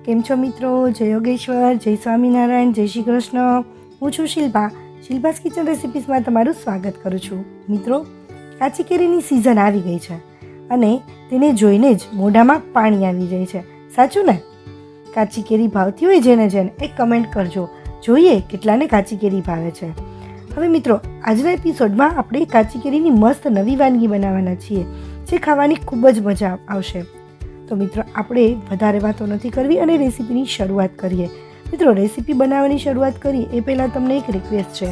કેમ છો મિત્રો? જય યોગેશ્વર, જય સ્વામિનારાયણ, જય શ્રી કૃષ્ણ. હું છું શિલ્પા. શિલ્પાસ કિચન રેસિપીસમાં તમારું સ્વાગત કરું છું. મિત્રો, કાચી કેરીની સિઝન આવી ગઈ છે અને તેને જોઈને જ મોઢામાં પાણી આવી જાય છે. સાચું ને? કાચી કેરી ભાવતી હોય જેને એક કમેન્ટ કરજો. જોઈએ કેટલાને કાચી કેરી ભાવે છે. હવે મિત્રો, આજના એપિસોડમાં આપણે કાચી કેરીની મસ્ત નવી વાનગી બનાવવાના છીએ, જે ખાવાની ખૂબ જ મજા આવશે. તો મિત્રો, આપણે વધારે વાતો નથી કરવી અને રેસીપીની શરૂઆત કરીએ. મિત્રો, રેસીપી બનાવવાની શરૂઆત કરીએ એ પહેલાં તમને એક રિક્વેસ્ટ છે.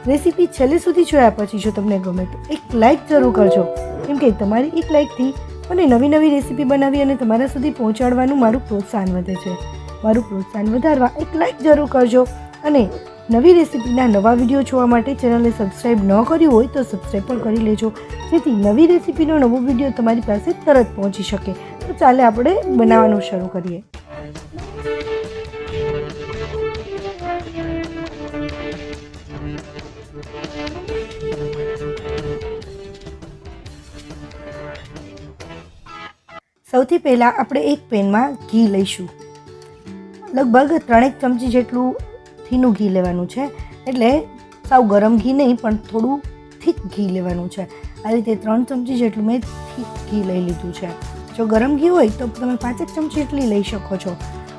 રેસીપી છેલ્લે સુધી જોયા પછી જો તમને ગમે તો એક લાઇક જરૂર કરજો, કેમ કે તમારી એક લાઇકથી મને નવી નવી રેસીપી બનાવી અને તમારા સુધી પહોંચાડવાનું મારું પ્રોત્સાહન વધે છે. મારું પ્રોત્સાહન વધારવા એક લાઇક જરૂર કરજો અને નવી રેસીપીના નવા વિડીયો જોવા માટે ચેનલને સબસ્ક્રાઈબ ન કર્યું હોય તો સબસ્ક્રાઈબ પણ કરી લેજો, જેથી નવી રેસીપીનો નવો વિડીયો તમારી પાસે તરત પહોંચી શકે. તો ચાલે આપણે બનાવવાનું શરૂ કરીએ. સૌથી પહેલાં આપણે એક પેનમાં ઘી લઈશું. લગભગ 3 ચમચી જેટલું થીનું ઘી લેવાનું છે, એટલે સાવ ગરમ ઘી નહીં પણ થોડું થીક ઘી લેવાનું છે. આ રીતે 3 ચમચી જેટલું મેં થીક ઘી લઈ લીધું છે. જો ગરમ ઘી હોય તો તમે 5 ચમચી જેટલી લઈ શકો છો.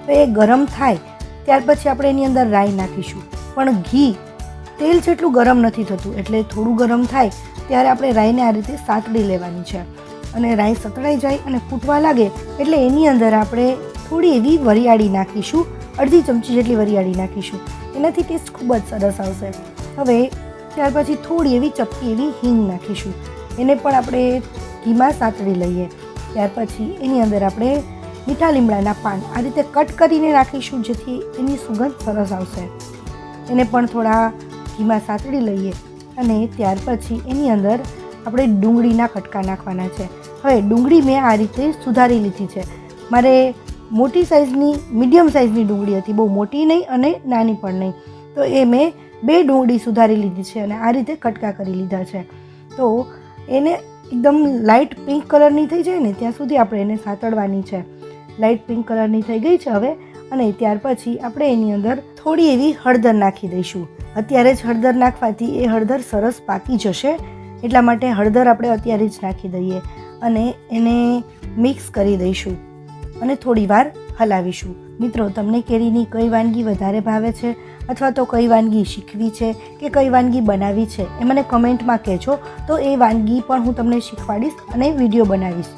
તો એ ગરમ થાય ત્યાર પછી આપણે એની અંદર રાઈ નાખીશું. પણ ઘી તેલ જેટલું ગરમ નથી થતું, એટલે થોડું ગરમ થાય ત્યારે આપણે રાઈને આ રીતે સાતડી લેવાની છે. અને રાઈ સતળાઈ જાય અને ફૂટવા લાગે એટલે એની અંદર આપણે થોડી એવી વરિયાળી નાખીશું. 1/2 ચમચી જેટલી વરિયાળી નાખીશું. એનાથી ટેસ્ટ ખૂબ જ સરસ આવશે. હવે ત્યાર પછી થોડી એવી ચપટી એવી હિંગ નાખીશું. એને પણ આપણે ઘીમાં સાતળી લઈએ. ત્યાર પછી એની અંદર આપણે મીઠા લીમડાના પાન આ રીતે કટ કરીને નાખીશું, જેથી એની સુગંધ સરસ આવશે. એને પણ થોડા ઘીમાં સાતળી લઈએ અને ત્યાર પછી એની અંદર આપણે ડુંગળીના કટકા નાખવાના છે. હવે ડુંગળી મેં આ રીતે સુધારી લીધી છે. મારે મોટી સાઇઝની મીડિયમ સાઇઝની ડુંગળી હતી, બહુ મોટી નહીં અને નાની પણ નહીં. તો એ મેં 2 ડુંગળી સુધારી લીધી છે અને આ રીતે કટકા કરી લીધા છે. તો એને એકદમ લાઇટ પિંક કલરની થઈ જાય ને ત્યાં સુધી આપણે એને સાતળવાની છે. લાઇટ પિંક કલરની થઈ ગઈ છે હવે. અને ત્યાર પછી આપણે એની અંદર થોડી એવી હળદર નાખી દઈશું. અત્યારે જ હળદર નાખવાથી એ હળદર સરસ પાકી જશે, એટલા માટે હળદર આપણે અત્યારે જ નાખી દઈએ અને એને મિક્સ કરી દઈશું અને થોડીવાર હલાવીશું. મિત્રો, તમને કેરીની કઈ વાનગી વધારે ભાવે છે અથવા તો કઈ વાનગી શીખવી છે કે કઈ વાનગી બનાવી છે એ મને કમેન્ટમાં કહેજો, તો એ વાનગી પણ હું તમને શીખવાડીશ અને વિડીયો બનાવીશ.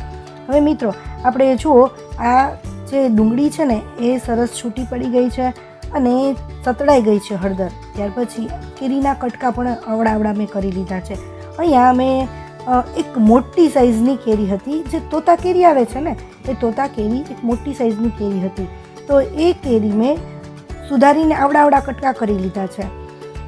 હવે મિત્રો, આપણે જુઓ આ જે ડુંગળી છે ને એ સરસ છૂટી પડી ગઈ છે અને સતળાઈ ગઈ છે હળદર. ત્યાર પછી કેરીના કટકા પણ અવળાવડા મેં કરી લીધા છે. અહીંયા મેં એક મોટી સાઇઝની કેરી હતી, જે તોતા કેરી આવે છે ને એ તોતા કેરી એક મોટી સાઇઝની કેરી હતી. તો એ કેરી મેં સુધારીને આવડા કટકા કરી લીધા છે.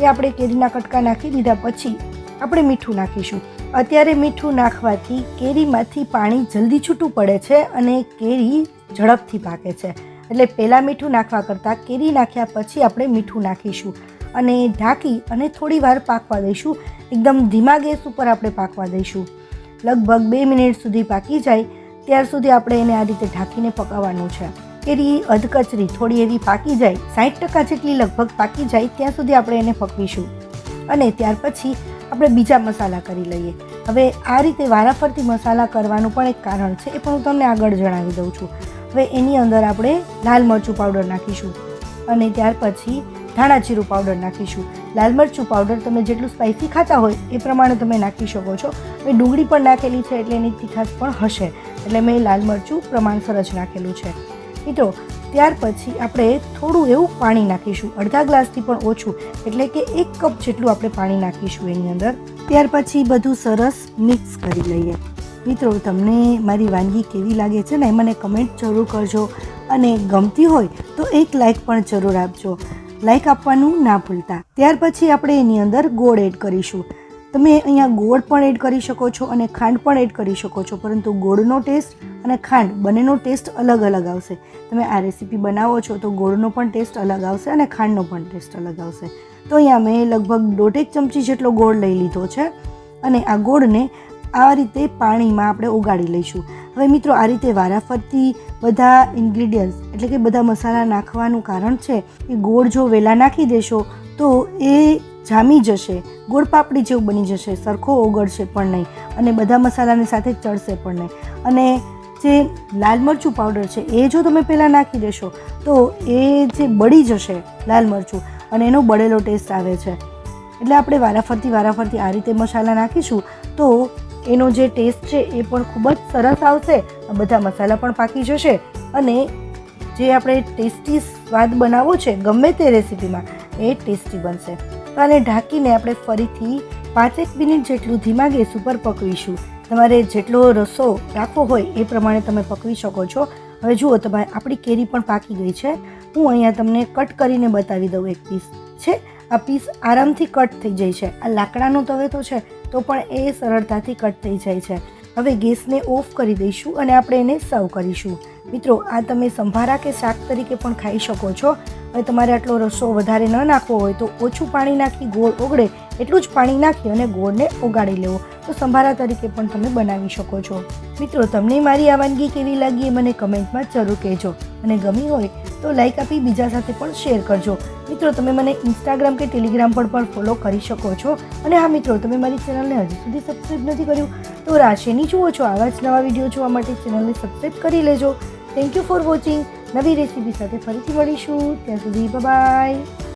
એ આપણે કેરીના કટકા નાખી દીધા પછી આપણે મીઠું નાખીશું. અત્યારે મીઠું નાખવાથી કેરીમાંથી પાણી જલ્દી છૂટું પડે છે અને કેરી ઝડપથી પાકે છે. એટલે પહેલાં મીઠું નાખવા કરતાં કેરી નાખ્યા પછી આપણે મીઠું નાખીશું અને ઢાંકી અને થોડી વાર પાકવા દઈશું. એકદમ ધીમા ગેસ ઉપર આપણે પાકવા દઈશું. લગભગ 2 મિનિટ સુધી પાકી જાય ત્યાર સુધી આપણે એને આ રીતે ઢાંકીને પકાવવાનું છે. કેરી અધકચરી થોડી એવી પાકી જાય, 60% જેટલી લગભગ પાકી જાય ત્યાં સુધી આપણે એને પકવીશું. અને ત્યાર પછી આપણે બીજા મસાલા કરી લઈએ. હવે આ રીતે વારાફરતી મસાલા કરવાનું પણ એક કારણ છે, એ પણ હું તમને આગળ જણાવી દઉં છું. હવે એની અંદર આપણે લાલ મરચું પાવડર નાખીશું અને ત્યાર પછી ધાણા જીરું પાવડર નાખીશું. લાલ મરચું પાવડર તમે જેટલું સ્પાઇસી ખાતા હોય એ પ્રમાણે તમે નાખી શકો છો. મેં ડુંગળી પણ નાખેલી છે એટલે એની તીખાશ પણ હશે, એટલે મેં લાલ મરચું પ્રમાણસર જ નાખેલું છે. મિત્રો, ત્યાર પછી આપણે થોડું એવું પાણી નાખીશું, અડધા ગ્લાસથી પણ ઓછું, એટલે કે 1 કપ જેટલું આપણે પાણી નાખીશું એની અંદર. ત્યાર પછી બધું સરસ મિક્સ કરી લઈએ. મિત્રો, તમને મારી વાનગી કેવી લાગે છે ને એ મને કમેન્ટ જરૂર કરજો અને ગમતી હોય તો એક લાઇક પણ જરૂર આપજો. લાઇક આપવાનું ના ભૂલતા. ત્યાર પછી આપણે એની અંદર ગોળ એડ કરીશું. તમે અહીંયા ગોળ પણ એડ કરી શકો છો અને ખાંડ પણ એડ કરી શકો છો, પરંતુ ગોળનો ટેસ્ટ અને ખાંડ બંનેનો ટેસ્ટ અલગ અલગ આવશે. તમે આ રેસીપી બનાવો છો તો ગોળનો પણ ટેસ્ટ અલગ આવશે અને ખાંડનો પણ ટેસ્ટ અલગ આવશે. તો અહીંયા મેં લગભગ 1.5 ચમચી જેટલો ગોળ લઈ લીધો છે અને આ ગોળને આ રીતે પાણીમાં આપણે ઓગાળી લઈશું. હવે મિત્રો આ રીતે વારાફરતી બધા ઇન્ગ્રીડિયન્ટ્સ એટલે કે બધા મસાલા નાખવાનું કારણ છે કે ગોળ જો વહેલા નાખી દેશો તો એ જામી જશે, ગોળ પાપડી જેવું બની જશે, સરખો ઓગળશે પણ નહીં અને બધા મસાલાની સાથે ચડશે પણ નહીં. અને જે લાલ મરચું પાવડર છે એ જો તમે પહેલાં નાખી દેશો તો એ જે બળી જશે લાલ મરચું અને એનો બળેલો ટેસ્ટ આવે છે. એટલે આપણે વારાફરતી આ રીતે મસાલા નાખીશું તો એનો જે ટેસ્ટ છે એ પણ ખૂબ જ સરસ આવશે. બધા મસાલા પણ પાકી જશે અને જે આપણે ટેસ્ટી સ્વાદ બનાવવો છે ગમે તે રેસીપીમાં એ ટેસ્ટી બનશે. તો આને ઢાંકીને આપણે ફરીથી 5 મિનિટ જેટલું ધીમા ગેસ ઉપર પકવીશું. તમારે જેટલો રસો રાખવો હોય એ પ્રમાણે તમે પકવી શકો છો. હવે જુઓ તમારે આપણી કેરી પણ પાકી ગઈ છે. હું અહીંયા તમને કટ કરીને બતાવી દઉં. એક પીસ છે, આ પીસ આરામથી કટ થઈ જાય છે. આ લાકડાનો તવેતો છે તો પણ એ સરળતાથી કટ થઈ જાય છે. હવે ગેસને ઓફ કરી દઈશું અને આપણે એને સર્વ કરીશું. મિત્રો આ તમે સંભારા કે શાક તરીકે પણ ખાઈ શકો છો. હવે તમારે આટલો રસો વધારે ન નાખવો હોય તો ઓછું પાણી નાખી ગોળ ઓગળે એટલું જ પાણી નાખી અને ગોળને ઓગાળી લેવો તો સંભારા તરીકે પણ તમે બનાવી શકો છો. મિત્રો તમને મારી આ વાનગી કેવી લાગી એ મને કમેન્ટમાં જરૂર કહેજો અને ગમી હોય તો લાઈક આપી બીજા સાથે પણ શેર કરજો. મિત્રો તમે મને ઇન્સ્ટાગ્રામ કે ટેલિગ્રામ પર પણ ફોલો કરી શકો છો. અને હા મિત્રો, તમે મારી ચેનલને હજી સુધી સબસ્ક્રાઈબ નથી કર્યું તો રાશેની જુઓ છો આવા જ નવા વિડીયો જોવા માટે ચેનલને સબસ્ક્રાઈબ કરી લેજો. Thank you for watching. નવી રેસીપી સાથે ફરીથી મળીશું. ત્યાં સુધી બાય.